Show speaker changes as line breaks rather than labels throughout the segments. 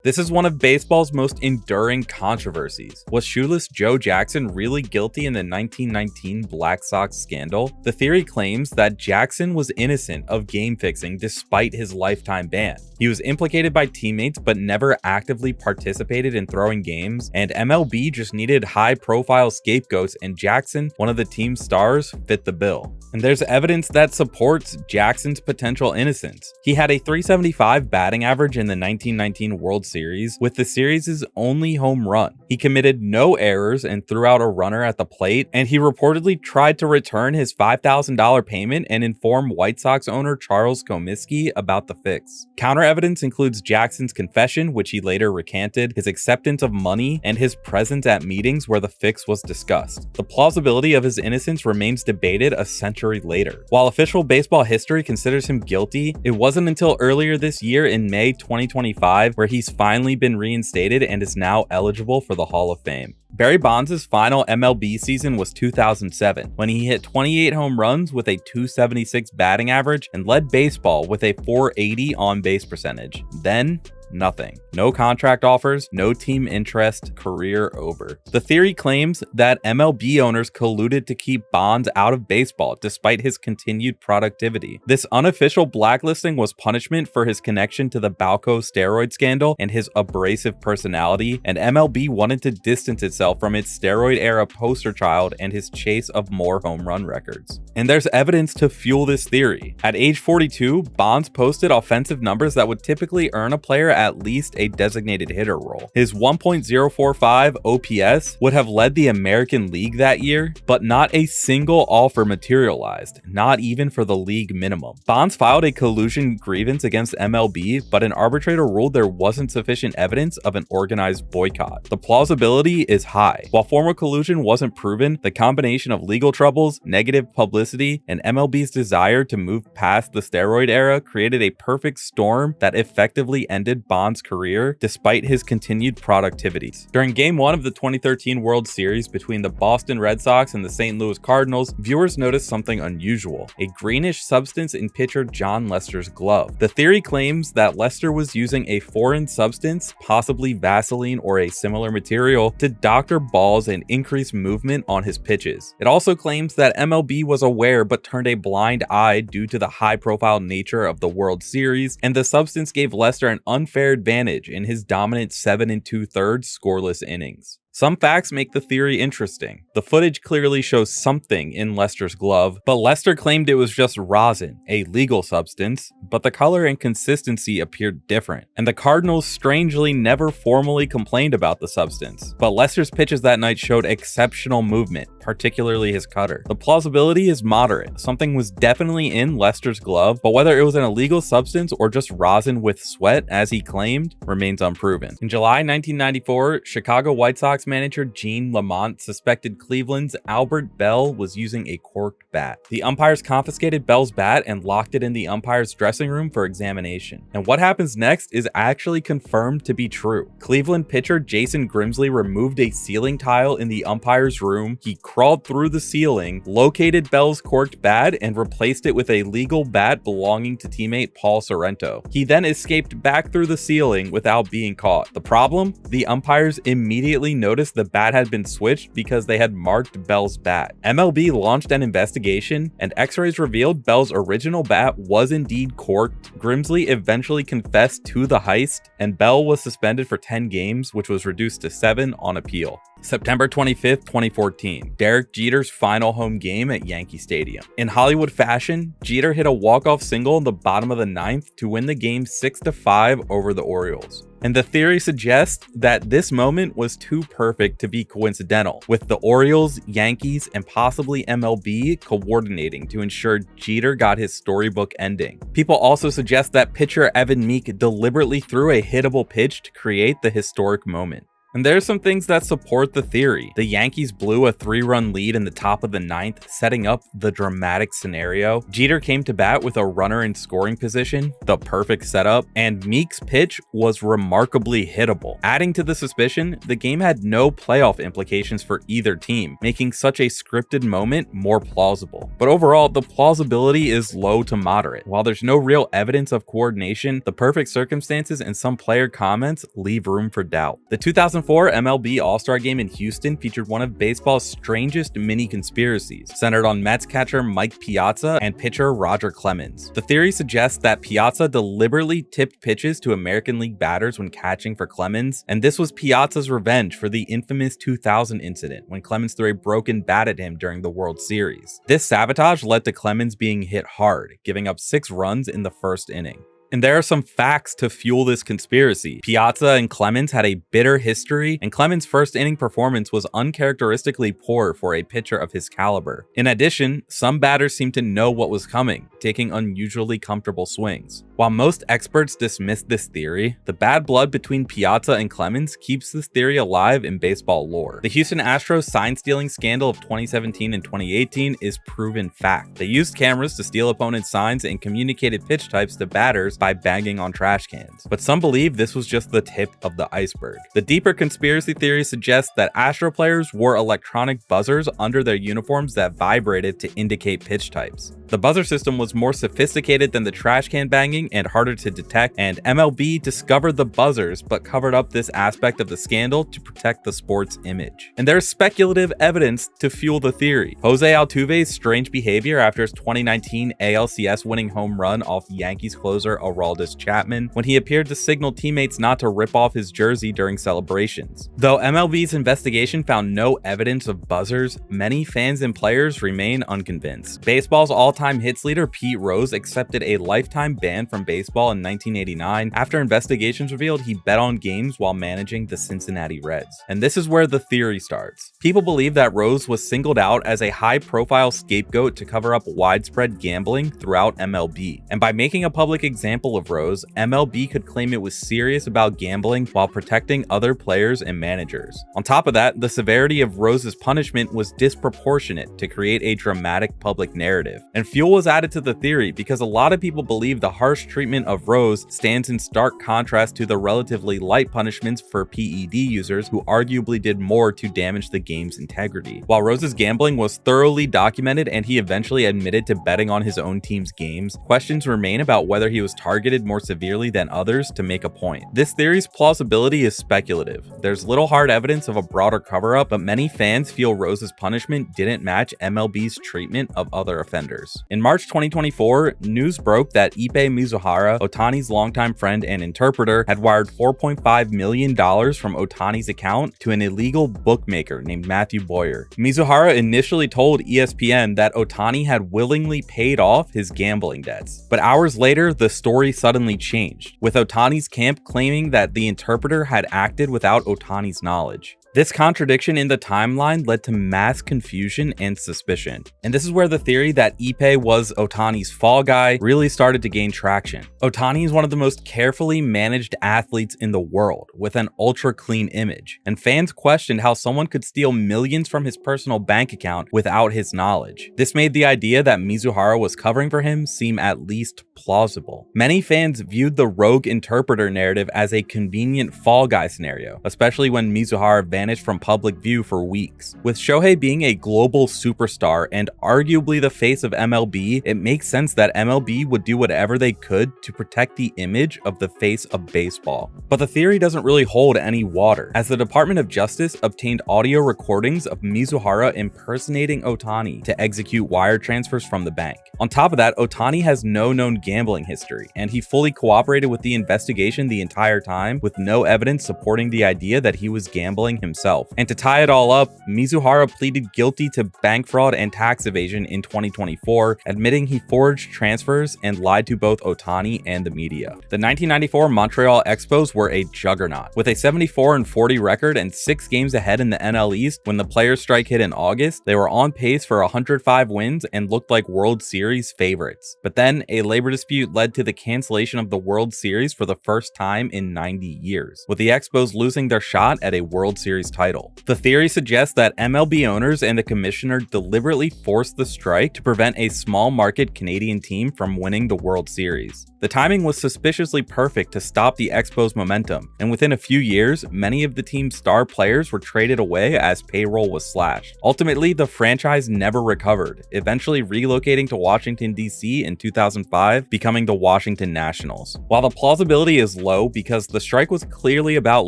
This is one of baseball's most enduring controversies. Was Shoeless Joe Jackson really guilty in the 1919 Black Sox scandal? The theory claims that Jackson was innocent of game fixing despite his lifetime ban. He was implicated by teammates but never actively participated in throwing games, and MLB just needed high-profile scapegoats, and Jackson, one of the team's stars, fit the bill. And there's evidence that supports Jackson's potential innocence. He had a .375 batting average in the 1919 World Series with the series' only home run. He committed no errors and threw out a runner at the plate, and he reportedly tried to return his $5,000 payment and inform White Sox owner Charles Comiskey about the fix. Counter evidence includes Jackson's confession, which he later recanted, his acceptance of money, and his presence at meetings where the fix was discussed. The plausibility of his innocence remains debated a century later. While official baseball history considers him guilty, it wasn't until earlier this year in May 2025 where he's finally been reinstated and is now eligible for the Hall of Fame. Barry Bonds' final MLB season was 2007, when he hit 28 home runs with a .276 batting average and led baseball with a .480 on-base percentage. Then, nothing. No contract offers, no team interest, career over. The theory claims that MLB owners colluded to keep Bonds out of baseball despite his continued productivity. This unofficial blacklisting was punishment for his connection to the Balco steroid scandal and his abrasive personality, and MLB wanted to distance itself from its steroid-era poster child and his chase of more home run records. And there's evidence to fuel this theory. At age 42, Bonds posted offensive numbers that would typically earn a player at least a designated hitter role. His 1.045 OPS would have led the American League that year, but not a single offer materialized, not even for the league minimum. Bonds filed a collusion grievance against MLB, but an arbitrator ruled there wasn't sufficient evidence of an organized boycott. The plausibility is high. While formal collusion wasn't proven, the combination of legal troubles, negative publicity, and MLB's desire to move past the steroid era created a perfect storm that effectively ended Bonds' career despite his continued productivity. During Game 1 of the 2013 World Series between the Boston Red Sox and the St. Louis Cardinals, viewers noticed something unusual: a greenish substance in pitcher John Lester's glove. The theory claims that Lester was using a foreign substance, possibly Vaseline or a similar material, to doctor balls and increase movement on his pitches. It also claims that MLB was aware but turned a blind eye due to the high-profile nature of the World Series, and the substance gave Lester an unfair advantage in his dominant 7 2/3 scoreless innings. Some facts make the theory interesting. The footage clearly shows something in Lester's glove, but Lester claimed it was just rosin, a legal substance, but the color and consistency appeared different. And the Cardinals strangely never formally complained about the substance, but Lester's pitches that night showed exceptional movement, particularly his cutter. The plausibility is moderate. Something was definitely in Lester's glove, but whether it was an illegal substance or just rosin with sweat, as he claimed, remains unproven. In July 1994, Chicago White Sox manager Gene Lamont suspected Cleveland's Albert Bell was using a corked bat. The umpires confiscated Bell's bat and locked it in the umpire's dressing room for examination. And what happens next is actually confirmed to be true. Cleveland pitcher Jason Grimsley removed a ceiling tile in the umpire's room. He crawled through the ceiling, located Bell's corked bat, and replaced it with a legal bat belonging to teammate Paul Sorrento. He then escaped back through the ceiling without being caught. The problem? The umpires immediately noticed the bat had been switched because they had marked Bell's bat. MLB launched an investigation, and x-rays revealed Bell's original bat was indeed corked. Grimsley eventually confessed to the heist, and Bell was suspended for 10 games, which was reduced to 7 on appeal. September 25th, 2014, Derek Jeter's final home game at Yankee Stadium. In Hollywood fashion, Jeter hit a walk-off single in the bottom of the 9th to win the game 6-5 over the Orioles. And the theory suggests that this moment was too perfect to be coincidental, with the Orioles, Yankees, and possibly MLB coordinating to ensure Jeter got his storybook ending. People also suggest that pitcher Evan Meek deliberately threw a hittable pitch to create the historic moment. And there are some things that support the theory. The Yankees blew a 3-run lead in the top of the 9th, setting up the dramatic scenario. Jeter came to bat with a runner in scoring position, the perfect setup, and Meek's pitch was remarkably hittable. Adding to the suspicion, the game had no playoff implications for either team, making such a scripted moment more plausible. But overall, the plausibility is low to moderate. While there's no real evidence of coordination, the perfect circumstances and some player comments leave room for doubt. The 2004 MLB All-Star Game in Houston featured one of baseball's strangest mini-conspiracies, centered on Mets catcher Mike Piazza and pitcher Roger Clemens. The theory suggests that Piazza deliberately tipped pitches to American League batters when catching for Clemens, and this was Piazza's revenge for the infamous 2000 incident when Clemens threw a broken bat at him during the World Series. This sabotage led to Clemens being hit hard, giving up 6 runs in the first inning. And there are some facts to fuel this conspiracy. Piazza and Clemens had a bitter history, and Clemens' first inning performance was uncharacteristically poor for a pitcher of his caliber. In addition, some batters seemed to know what was coming, taking unusually comfortable swings. While most experts dismiss this theory, the bad blood between Piazza and Clemens keeps this theory alive in baseball lore. The Houston Astros sign-stealing scandal of 2017 and 2018 is proven fact. They used cameras to steal opponents' signs and communicated pitch types to batters by banging on trash cans. But some believe this was just the tip of the iceberg. The deeper conspiracy theory suggests that Astro players wore electronic buzzers under their uniforms that vibrated to indicate pitch types. The buzzer system was more sophisticated than the trash can banging and harder to detect, and MLB discovered the buzzers but covered up this aspect of the scandal to protect the sport's image. And there's speculative evidence to fuel the theory. Jose Altuve's strange behavior after his 2019 ALCS winning home run off Yankees closer Aroldis Chapman, when he appeared to signal teammates not to rip off his jersey during celebrations. Though MLB's investigation found no evidence of buzzers, many fans and players remain unconvinced. Baseball's all-time hits leader Pete Rose accepted a lifetime ban from baseball in 1989 after investigations revealed he bet on games while managing the Cincinnati Reds. And this is where the theory starts. People believe that Rose was singled out as a high-profile scapegoat to cover up widespread gambling throughout MLB. And by making a public example of Rose, MLB could claim it was serious about gambling while protecting other players and managers. On top of that, the severity of Rose's punishment was disproportionate to create a dramatic public narrative. And fuel was added to the theory because a lot of people believe the harsh treatment of Rose stands in stark contrast to the relatively light punishments for PED users who arguably did more to damage the game's integrity. While Rose's gambling was thoroughly documented and he eventually admitted to betting on his own team's games, questions remain about whether he was targeted more severely than others to make a point. This theory's plausibility is speculative. There's little hard evidence of a broader cover-up, but many fans feel Rose's punishment didn't match MLB's treatment of other offenders. In March 2024, news broke that Ippei Mizuhara, Ohtani's longtime friend and interpreter, had wired $4.5 million from Ohtani's account to an illegal bookmaker named Matthew Boyer. Mizuhara initially told ESPN that Ohtani had willingly paid off his gambling debts, but hours later, the story suddenly changed, with Ohtani's camp claiming that the interpreter had acted without Ohtani's knowledge. This contradiction in the timeline led to mass confusion and suspicion. And this is where the theory that Ippei was Ohtani's fall guy really started to gain traction. Ohtani is one of the most carefully managed athletes in the world, with an ultra clean image. And fans questioned how someone could steal millions from his personal bank account without his knowledge. This made the idea that Mizuhara was covering for him seem at least plausible. Many fans viewed the rogue interpreter narrative as a convenient fall guy scenario, especially when Mizuhara vanished from public view for weeks. With Shohei being a global superstar and arguably the face of MLB, it makes sense that MLB would do whatever they could to protect the image of the face of baseball. But the theory doesn't really hold any water, as the Department of Justice obtained audio recordings of Mizuhara impersonating Ohtani to execute wire transfers from the bank. On top of that, Ohtani has no known gambling history, and he fully cooperated with the investigation the entire time, with no evidence supporting the idea that he was gambling himself. himself. And to tie it all up, Mizuhara pleaded guilty to bank fraud and tax evasion in 2024, admitting he forged transfers and lied to both Ohtani and the media. The 1994 Montreal Expos were a juggernaut. With a 74-40 record and 6 games ahead in the NL East when the players' strike hit in August, they were on pace for 105 wins and looked like World Series favorites. But then, a labor dispute led to the cancellation of the World Series for the first time in 90 years, with the Expos losing their shot at a World Series title. The theory suggests that MLB owners and the commissioner deliberately forced the strike to prevent a small market Canadian team from winning the World Series. The timing was suspiciously perfect to stop the Expos' momentum, and within a few years, many of the team's star players were traded away as payroll was slashed. Ultimately, the franchise never recovered, eventually relocating to Washington, D.C. in 2005, becoming the Washington Nationals. While the plausibility is low because the strike was clearly about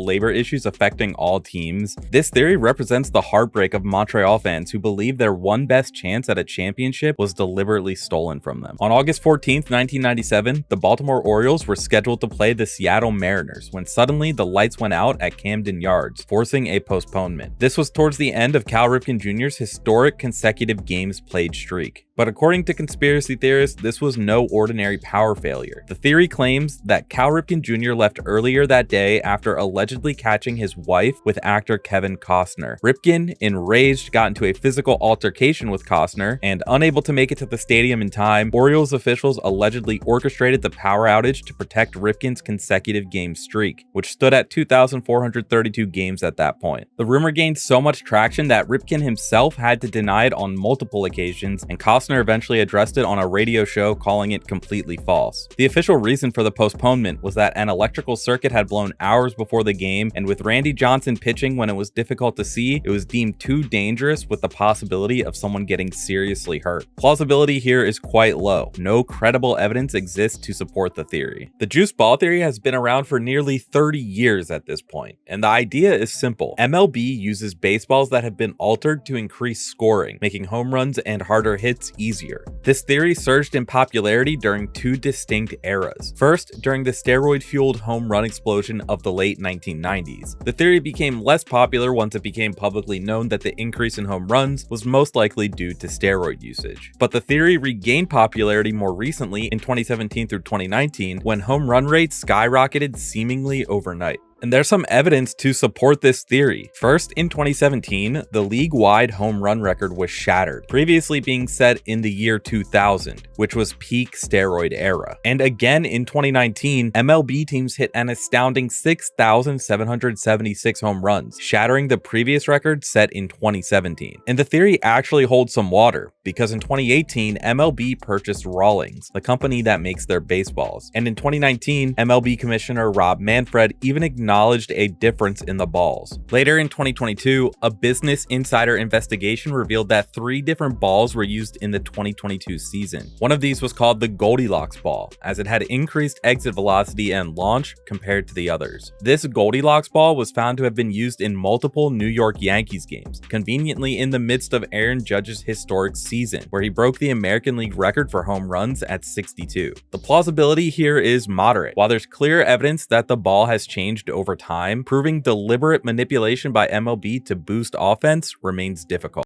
labor issues affecting all teams, this theory represents the heartbreak of Montreal fans who believe their one best chance at a championship was deliberately stolen from them. On August 14, 1997, the Baltimore Orioles were scheduled to play the Seattle Mariners when suddenly the lights went out at Camden Yards, forcing a postponement. This was towards the end of Cal Ripken Jr.'s historic consecutive games played streak. But according to conspiracy theorists, this was no ordinary power failure. The theory claims that Cal Ripken Jr. left earlier that day after allegedly catching his wife with actor Kevin Costner. Ripken, enraged, got into a physical altercation with Costner, and unable to make it to the stadium in time, Orioles officials allegedly orchestrated the power outage to protect Ripken's consecutive game streak, which stood at 2,432 games at that point. The rumor gained so much traction that Ripken himself had to deny it on multiple occasions, and Costner eventually addressed it on a radio show, calling it completely false. The official reason for the postponement was that an electrical circuit had blown hours before the game, and with Randy Johnson pitching when it was difficult to see, it was deemed too dangerous with the possibility of someone getting seriously hurt. Plausibility here is quite low. No credible evidence exists to support the theory. The juice ball theory has been around for nearly 30 years at this point, and the idea is simple. MLB uses baseballs that have been altered to increase scoring, making home runs and harder hits easier. This theory surged in popularity during 2 distinct eras. First, during the steroid-fueled home run explosion of the late 1990s. The theory became less popular once it became publicly known that the increase in home runs was most likely due to steroid usage. But the theory regained popularity more recently in 2017 through 2019 when home run rates skyrocketed seemingly overnight. And there's some evidence to support this theory. First, in 2017, the league-wide home run record was shattered, previously being set in the year 2000, which was peak steroid era. And again in 2019, MLB teams hit an astounding 6,776 home runs, shattering the previous record set in 2017. And the theory actually holds some water, because in 2018, MLB purchased Rawlings, the company that makes their baseballs. And in 2019, MLB Commissioner Rob Manfred even acknowledged a difference in the balls. Later in 2022, a Business Insider investigation revealed that 3 different balls were used in the 2022 season. One of these was called the Goldilocks ball, as it had increased exit velocity and launch compared to the others. This Goldilocks ball was found to have been used in multiple New York Yankees games, conveniently in the midst of Aaron Judge's historic season, where he broke the American League record for home runs at 62. The plausibility here is moderate. While there's clear evidence that the ball has changed over time, proving deliberate manipulation by MLB to boost offense remains difficult.